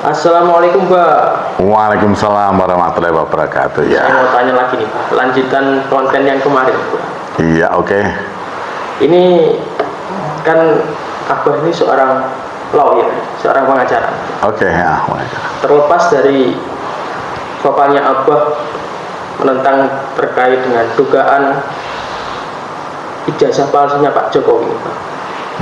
Assalamualaikum Pak. Waalaikumsalam warahmatullahi wabarakatuh. Ya. Saya mau tanya lagi nih Pak, lanjutan konten yang kemarin Pak. Iya, oke. Ini kan Abah ini seorang lawyer, seorang pengacara. Oke, ya, pengacara. Terlepas dari bapaknya Abah menentang terkait dengan dugaan ijazah palsunya Pak Jokowi Pak.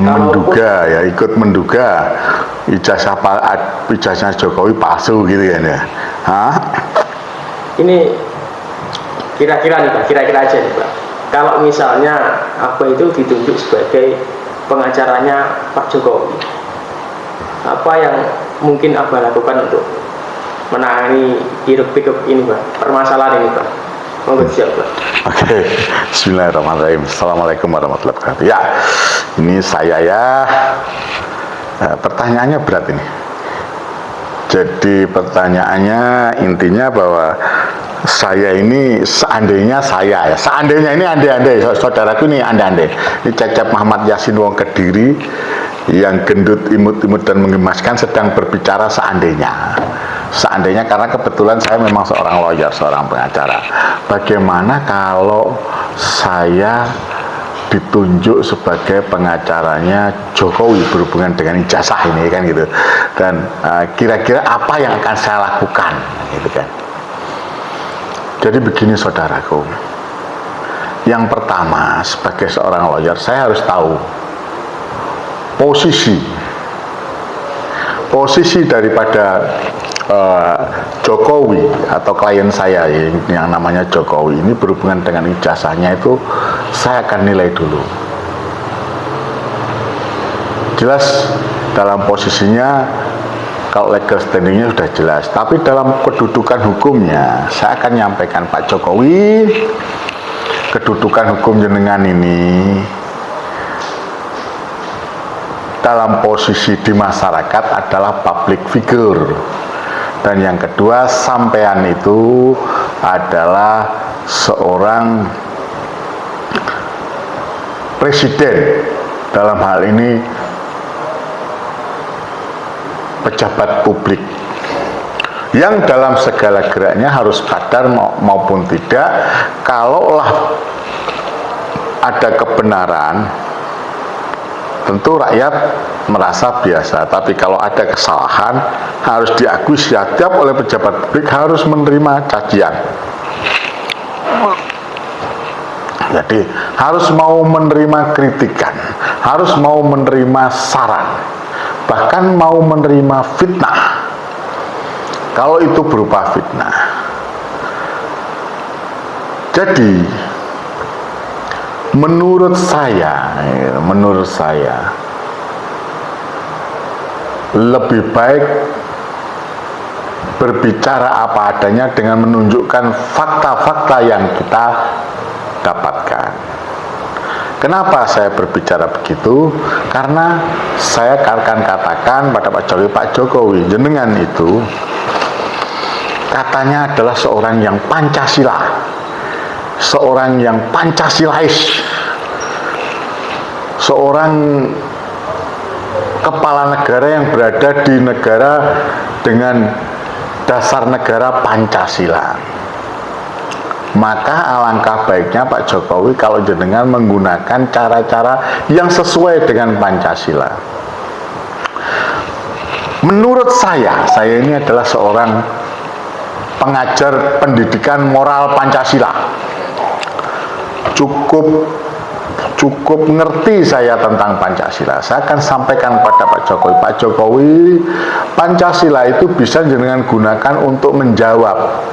Menduga ya, ikut menduga ijazah Jokowi palsu gitu kan ya. Hah? Ini kira-kira nih Pak, kira-kira aja nih Pak. Kalau misalnya Abah itu ditunjuk sebagai pengacaranya Pak Jokowi, apa yang mungkin Abah lakukan untuk menangani hiruk-pikuk ini Pak, permasalahan ini Pak? Monggo siap Pak. Oke, bismillahirrahmanirrahim. Assalamualaikum warahmatullahi wabarakatuh. Ya, ini saya ya. Pertanyaannya berat ini. Jadi pertanyaannya intinya bahwa saya ini seandainya ini andai-andai, saudaraku ini andai-andai. Ini Cecep Muhammad Yasin Wong Kediri yang gendut, imut-imut dan mengemaskan sedang berbicara seandainya karena kebetulan saya memang seorang lawyer, seorang pengacara. Bagaimana kalau saya ditunjuk sebagai pengacaranya Jokowi berhubungan dengan ijazah ini kan gitu, dan kira-kira apa yang akan saya lakukan gitu kan. Jadi begini saudaraku, yang pertama sebagai seorang lawyer saya harus tahu posisi daripada Jokowi atau klien saya yang namanya Jokowi ini berhubungan dengan ijazahnya itu saya akan nilai dulu. Jelas dalam posisinya, kalau legal standingnya sudah jelas, tapi dalam kedudukan hukumnya saya akan nyampaikan, Pak Jokowi, kedudukan hukum jenengan ini dalam posisi di masyarakat adalah public figure, dan yang kedua sampean itu adalah seorang presiden, dalam hal ini pejabat publik yang dalam segala geraknya harus sadar maupun tidak, kalaulah ada kebenaran tentu rakyat merasa biasa, tapi kalau ada kesalahan harus diakui setiap oleh pejabat publik, harus menerima cacian. Jadi harus mau menerima kritikan, harus mau menerima saran, bahkan mau menerima fitnah kalau itu berupa fitnah. Jadi menurut saya lebih baik berbicara apa adanya dengan menunjukkan fakta-fakta yang kita dapatkan. Kenapa saya berbicara begitu? Karena saya akan katakan pada Pak Jokowi, jenengan itu katanya adalah seorang yang Pancasila, seorang yang Pancasilais, seorang kepala negara yang berada di negara dengan dasar negara Pancasila. Maka alangkah baiknya Pak Jokowi kalau jenengan menggunakan cara-cara yang sesuai dengan Pancasila. Menurut saya ini adalah seorang pengajar pendidikan moral Pancasila. Cukup ngerti saya tentang Pancasila. Saya akan sampaikan pada Pak Jokowi, Pancasila itu bisa jenengan gunakan untuk menjawab.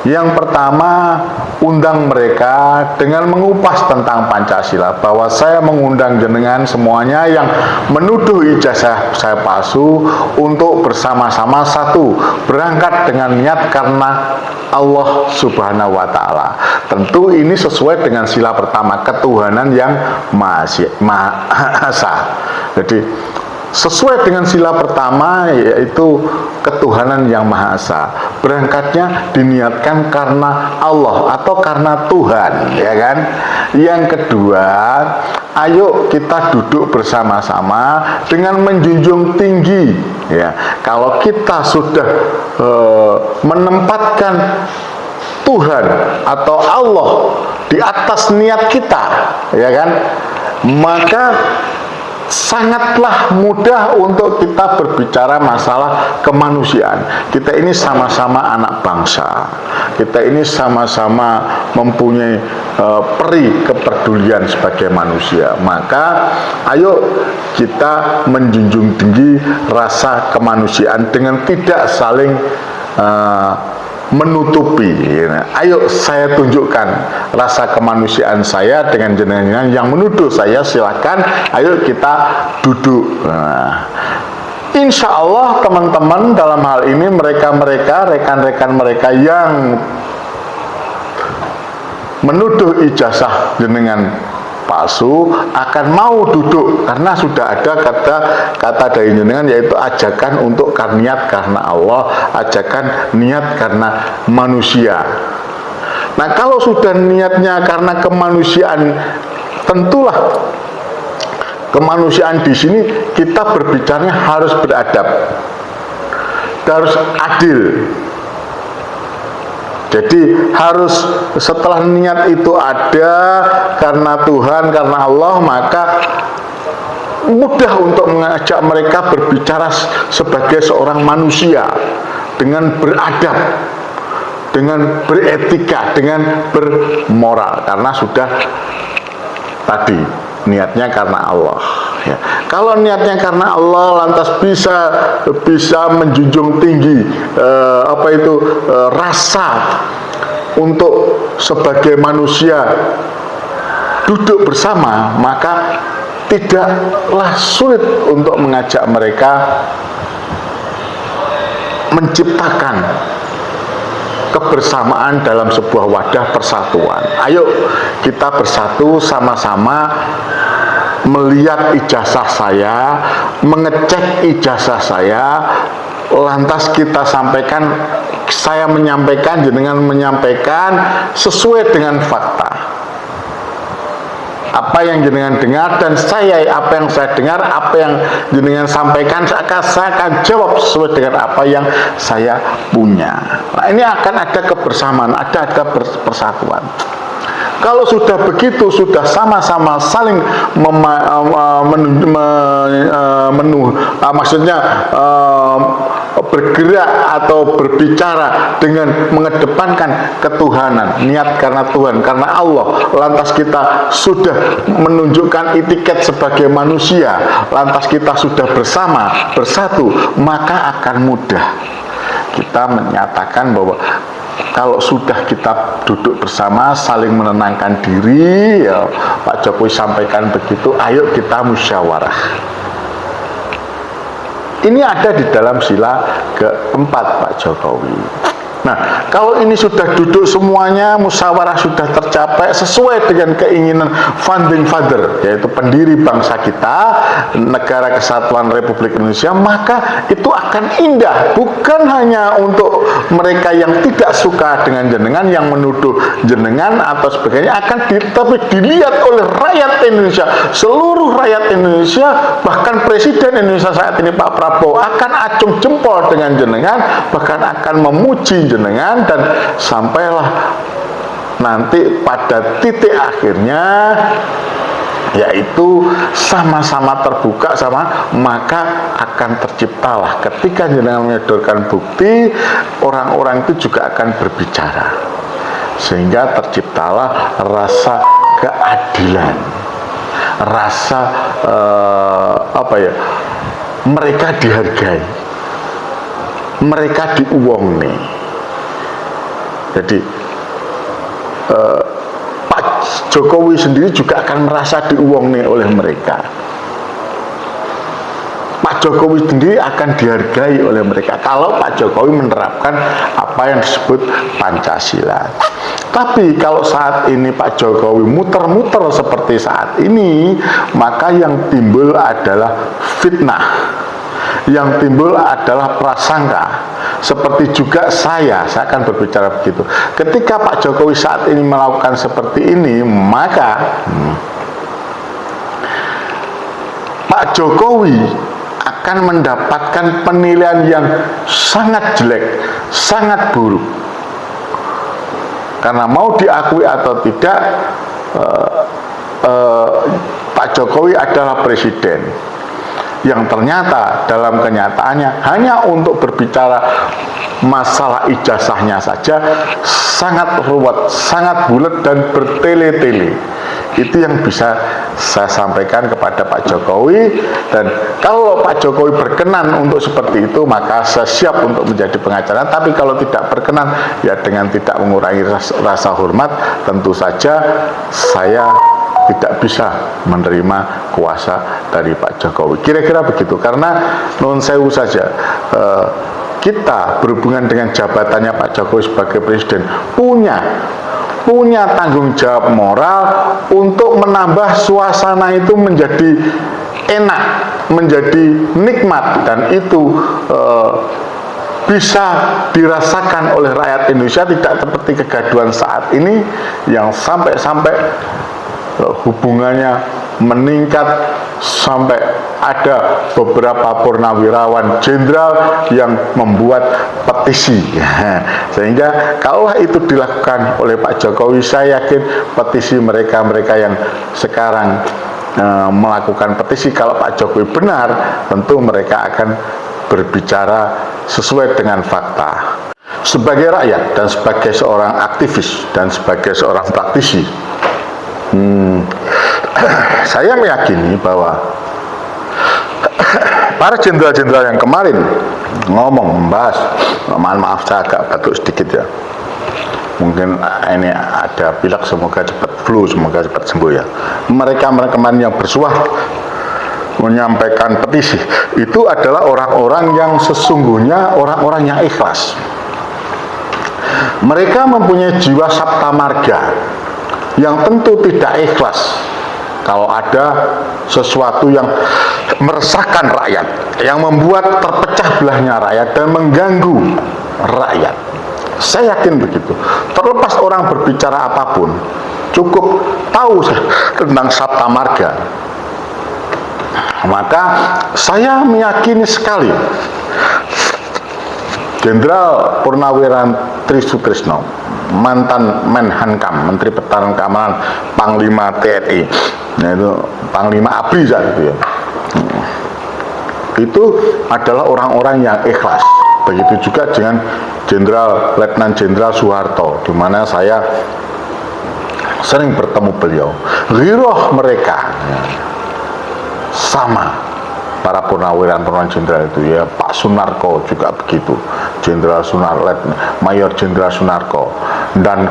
Yang pertama, undang mereka dengan mengupas tentang Pancasila, bahwa saya mengundang jenengan semuanya yang menuduh ijazah saya palsu untuk bersama-sama, satu, berangkat dengan niat karena Allah Subhanahu wa Ta'ala. Tentu ini sesuai dengan sila pertama, ketuhanan yang Maha Esa. Jadi sesuai dengan sila pertama, yaitu ketuhanan yang Maha Esa. Berangkatnya diniatkan karena Allah atau karena Tuhan, ya kan? Yang kedua, ayo kita duduk bersama-sama dengan menjunjung tinggi, ya. Kalau kita sudah menempatkan Tuhan atau Allah di atas niat kita, ya kan? Maka sangatlah mudah untuk kita berbicara masalah kemanusiaan. Kita ini sama-sama anak bangsa. Kita ini sama-sama mempunyai peri kepedulian sebagai manusia. Maka ayo kita menjunjung tinggi rasa kemanusiaan dengan tidak saling menutupi. Ayo saya tunjukkan rasa kemanusiaan saya dengan jenengan. Yang menuduh saya silakan, ayo kita duduk. Insya Allah teman-teman, dalam hal ini rekan-rekan mereka yang menuduh ijazah jenengan palsu akan mau duduk, karena sudah ada kata dari jenengan, yaitu ajakan untuk niat karena Allah, ajakan niat karena manusia. Nah, kalau sudah niatnya karena kemanusiaan, tentulah kemanusiaan di sini kita berbicaranya harus beradab, harus adil. Jadi harus setelah niat itu ada karena Tuhan, karena Allah, maka mudah untuk mengajak mereka berbicara sebagai seorang manusia dengan beradab, dengan beretika, dengan bermoral, karena sudah tadi niatnya karena Allah. Ya. Kalau niatnya karena Allah, lantas bisa menjunjung tinggi rasa untuk sebagai manusia duduk bersama, maka tidaklah sulit untuk mengajak mereka menciptakan kebersamaan dalam sebuah wadah persatuan. Ayo kita bersatu sama-sama melihat ijazah saya, mengecek ijazah saya, lantas kita sampaikan, saya menyampaikan, jenengan menyampaikan sesuai dengan fakta. Apa yang jenengan dengar dan apa yang saya dengar, apa yang jenengan sampaikan, saya akan jawab sesuai dengan apa yang saya punya. Nah, ini akan ada kebersamaan, ada persatuan. Kalau sudah begitu, sudah sama-sama saling bergerak atau berbicara dengan mengedepankan ketuhanan, niat karena Tuhan, karena Allah, lantas kita sudah menunjukkan etiket sebagai manusia, lantas kita sudah bersatu, maka akan mudah kita menyatakan bahwa kalau sudah kita duduk bersama, saling menenangkan diri, ya, Pak Jokowi sampaikan begitu, ayo kita musyawarah. Ini ada di dalam sila keempat Pak Jokowi. Nah, kalau ini sudah duduk semuanya, musyawarah sudah tercapai sesuai dengan keinginan founding father, yaitu pendiri bangsa kita, Negara Kesatuan Republik Indonesia, maka itu akan indah. Bukan hanya untuk mereka yang tidak suka dengan jenengan, yang menuduh jenengan atau sebagainya, tapi dilihat oleh rakyat Indonesia, seluruh rakyat Indonesia, bahkan Presiden Indonesia saat ini Pak Prabowo akan acung jempol dengan jenengan, bahkan akan memuji jenengan, dan sampailah nanti pada titik akhirnya, yaitu sama-sama terbuka maka akan terciptalah ketika jenengan menyodorkan bukti, orang-orang itu juga akan berbicara, sehingga terciptalah rasa keadilan, rasa mereka dihargai, mereka diuwongi. Jadi Pak Jokowi sendiri juga akan merasa diuwongi oleh mereka. Pak Jokowi sendiri akan dihargai oleh mereka kalau Pak Jokowi menerapkan apa yang disebut Pancasila. Tapi kalau saat ini Pak Jokowi muter-muter seperti saat ini, maka yang timbul adalah fitnah, yang timbul adalah prasangka. Seperti juga saya akan berbicara begitu. Ketika Pak Jokowi saat ini melakukan seperti ini, maka Pak Jokowi akan mendapatkan penilaian yang sangat jelek, sangat buruk. Karena mau diakui atau tidak, Pak Jokowi adalah presiden yang ternyata dalam kenyataannya hanya untuk berbicara masalah ijazahnya saja sangat ruwet, sangat bulat dan bertele-tele. Itu yang bisa saya sampaikan kepada Pak Jokowi, dan kalau Pak Jokowi berkenan untuk seperti itu, maka saya siap untuk menjadi pengacara. Tapi kalau tidak berkenan, ya dengan tidak mengurangi rasa hormat, tentu saja saya tidak bisa menerima kuasa dari Pak Jokowi. Kira-kira begitu. Karena non sewu saja, kita berhubungan dengan jabatannya Pak Jokowi sebagai presiden punya tanggung jawab moral untuk menambah suasana itu menjadi enak, menjadi nikmat, dan itu bisa dirasakan oleh rakyat Indonesia, tidak seperti kegaduhan saat ini yang sampai-sampai hubungannya meningkat sampai ada beberapa purnawirawan jenderal yang membuat petisi. Sehingga kalau itu dilakukan oleh Pak Jokowi, saya yakin petisi mereka yang sekarang melakukan petisi, kalau Pak Jokowi benar, tentu mereka akan berbicara sesuai dengan fakta. Sebagai rakyat dan sebagai seorang aktivis dan sebagai seorang praktisi, saya meyakini bahwa para jenderal-jenderal yang kemarin membahas, mohon maaf saya agak batuk sedikit ya, mungkin ini ada pilek, semoga cepat flu, semoga cepat sembuh ya. Mereka kemarin yang bersuah menyampaikan petisi itu adalah orang-orang yang sesungguhnya orang-orang yang ikhlas. Mereka mempunyai jiwa sabta marga yang tentu tidak ikhlas kalau ada sesuatu yang meresahkan rakyat, yang membuat terpecah belahnya rakyat dan mengganggu rakyat. Saya yakin begitu. Terlepas orang berbicara apapun, cukup tahu tentang sabta marga, maka saya meyakini sekali Jenderal Purnawirawan Trisutrisno, mantan Menhankam, Menteri Pertahanan Keamanan, Panglima TNI, yaitu Panglima ABRI saat itu ya, itu adalah orang-orang yang ikhlas. Begitu juga dengan Letnan Jenderal Soeharto, di mana saya sering bertemu beliau. Giroh mereka sama. Para purnawirawan jenderal itu ya, Pak Sunarko juga begitu, Jenderal Sunarko, Mayor Jenderal Sunarko, dan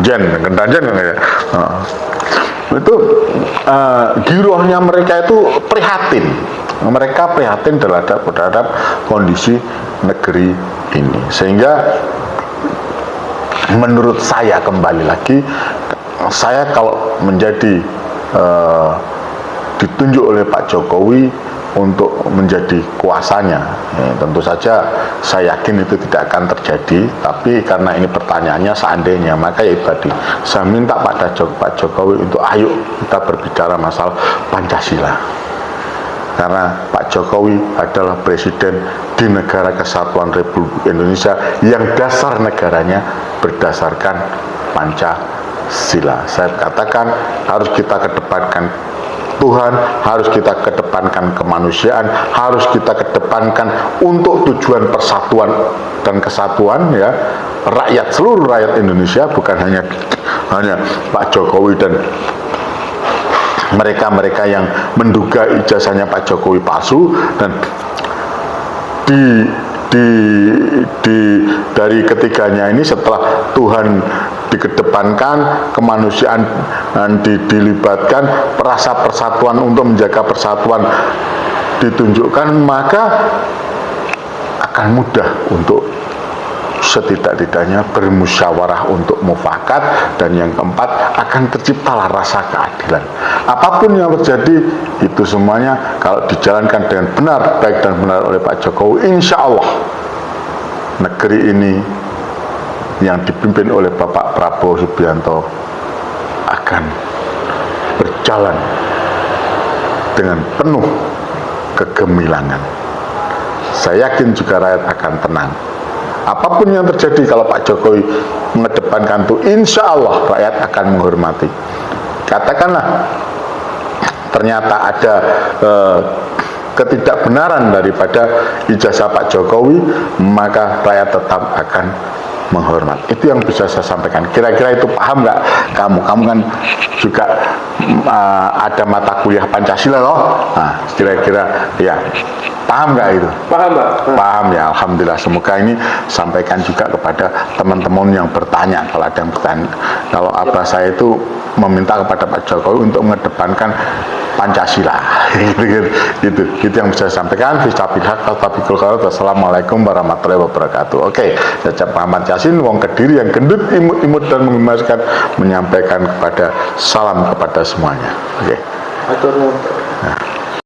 Jen ya. Itu girohnya mereka itu prihatin. Mereka prihatin terhadap kondisi negeri ini. Sehingga menurut saya, kembali lagi, saya kalau menjadi ditunjuk oleh Pak Jokowi untuk menjadi kuasanya, tentu saja saya yakin itu tidak akan terjadi. Tapi karena ini pertanyaannya seandainya, maka ya tadi saya minta pada Pak Jokowi untuk ayo kita berbicara masalah Pancasila, karena Pak Jokowi adalah presiden di negara kesatuan Republik Indonesia yang dasar negaranya berdasarkan Pancasila. Saya katakan harus kita kedepankan Tuhan, harus kita kedepankan kemanusiaan, harus kita kedepankan untuk tujuan persatuan dan kesatuan ya rakyat, seluruh rakyat Indonesia, bukan hanya Pak Jokowi dan mereka yang menduga ijazahnya Pak Jokowi palsu dan dari ketiganya ini, setelah Tuhan dikedepankan, kemanusiaan dilibatkan, rasa persatuan untuk menjaga persatuan ditunjukkan, maka akan mudah untuk setidak-tidaknya bermusyawarah untuk mufakat, dan yang keempat akan terciptalah rasa keadilan. Apapun yang terjadi itu semuanya kalau dijalankan dengan benar, baik dan benar oleh Pak Jokowi, insya Allah negeri ini yang dipimpin oleh Bapak Prabowo Subianto akan berjalan dengan penuh kegemilangan. Saya yakin juga rakyat akan tenang. Apapun yang terjadi, kalau Pak Jokowi mengedepankan itu, insya Allah rakyat akan menghormati. Katakanlah ternyata ada ketidakbenaran daripada ijazah Pak Jokowi, maka rakyat tetap akan menghormat. Itu yang bisa saya sampaikan. Kira-kira itu paham nggak kamu? Kamu kan juga ada mata kuliah Pancasila loh. Nah, kira-kira ya paham nggak itu? Paham, Pak. Paham ya, alhamdulillah. Semoga ini sampaikan juga kepada teman-teman yang bertanya. Kalau ada yang bertanya, kalau abah saya itu meminta kepada Pak Jokowi untuk mengedepankan Pancasila. Itu yang bisa saya sampaikan. Wassalamualaikum warahmatullahi wabarakatuh. Oke, saya Muhammad Yasin, wong Kediri yang gendut, imut dan menggemaskan, menyampaikan kepada salam kepada semuanya. Oke. Atur nuhun.